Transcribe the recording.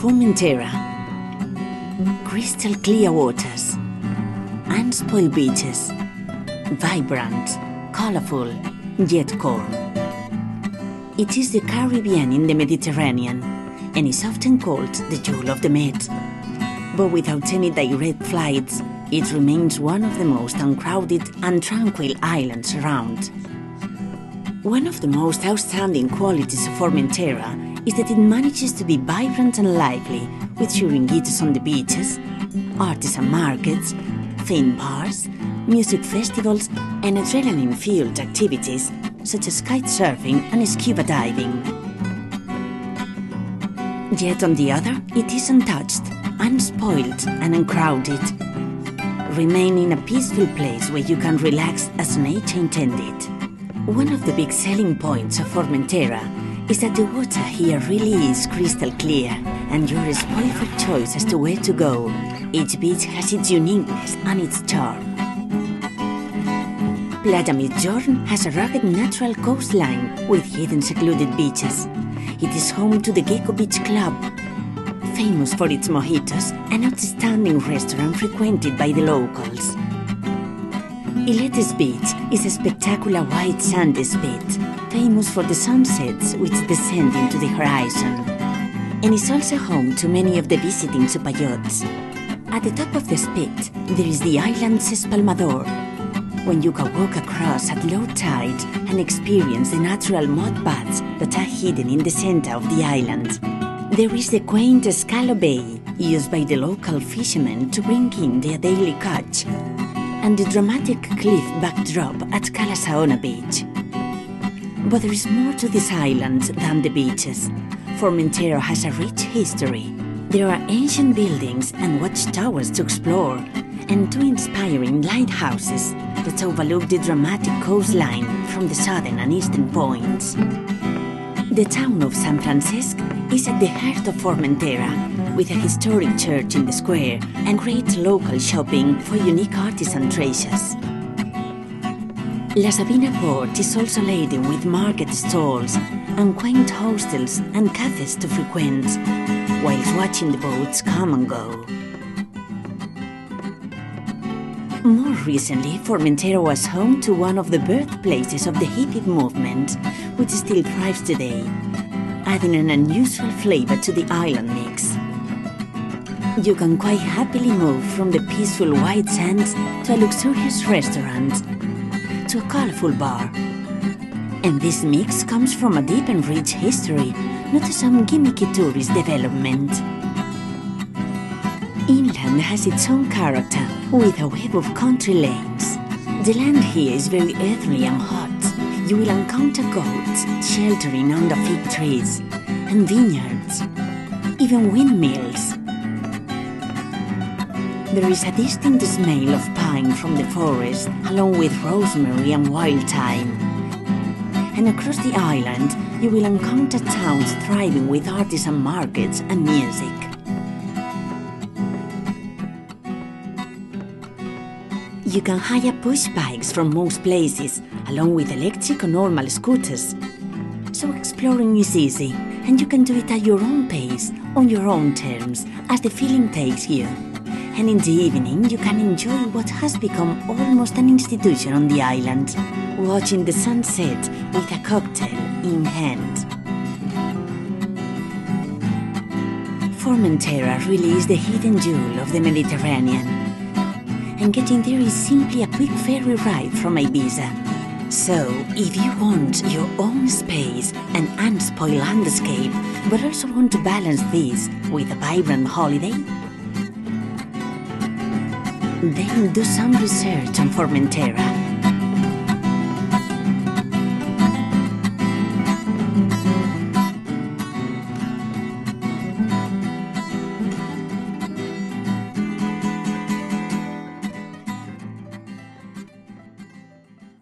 Formentera. Crystal clear waters, unspoiled beaches, vibrant, colorful, yet calm. It is the Caribbean in the Mediterranean and is often called the Jewel of the Med. But without any direct flights, it remains one of the most uncrowded and tranquil islands around. One of the most outstanding qualities of Formentera is that it manages to be vibrant and lively, with chiringuitos on the beaches, artisan markets, theme bars, music festivals, and adrenaline-fueled activities such as kite surfing and scuba diving. Yet on the other, it is untouched, unspoiled, and uncrowded, remaining a peaceful place where you can relax as nature intended. One of the big selling points of Formentera is that the water here really is crystal clear, and you're spoiled for choice as to where to go. Each beach has its uniqueness and its charm. Playa Migjorn has a rugged natural coastline with hidden secluded beaches. It is home to the Gecko Beach Club, famous for its mojitos, an outstanding restaurant frequented by the locals. Iletes Beach is a spectacular white sandy spit, famous for the sunsets which descend into the horizon, and is also home to many of the visiting super yachts. At the top of the spit, there is the island's Espalmador, when you can walk across at low tide and experience the natural mud baths that are hidden in the center of the island. There is the quaint Escalo Bay, used by the local fishermen to bring in their daily catch, and the dramatic cliff backdrop at Calasaona Beach. But there is more to this island than the beaches. Formentera has a rich history. There are ancient buildings and watchtowers to explore, and two inspiring lighthouses that overlook the dramatic coastline from the southern and eastern points. The town of San Francisco is at the heart of Formentera, with a historic church in the square and great local shopping for unique artisan treasures. La Sabina port is also laden with market stalls and quaint hostels and cafes to frequent, whilst watching the boats come and go. More recently, Formentera was home to one of the birthplaces of the hippie movement, which still thrives today, adding an unusual flavor to the island mix. You can quite happily move from the peaceful white sands to a luxurious restaurant, to a colorful bar. And this mix comes from a deep and rich history, not some gimmicky tourist development. Inland has its own character, with a web of country lanes. The land here is very earthly and hot. You will encounter goats sheltering under fig trees, and vineyards, even windmills. There is a distinct smell of pine from the forest, along with rosemary and wild thyme. And across the island, you will encounter towns thriving with artisan markets and music. You can hire push bikes from most places, along with electric or normal scooters. So exploring is easy, and you can do it at your own pace, on your own terms, as the feeling takes you. And in the evening, you can enjoy what has become almost an institution on the island, watching the sunset with a cocktail in hand. Formentera really is the hidden jewel of the Mediterranean, and getting there is simply a quick ferry ride from Ibiza. So, if you want your own space and unspoiled landscape, but also want to balance this with a vibrant holiday, then do some research on Formentera.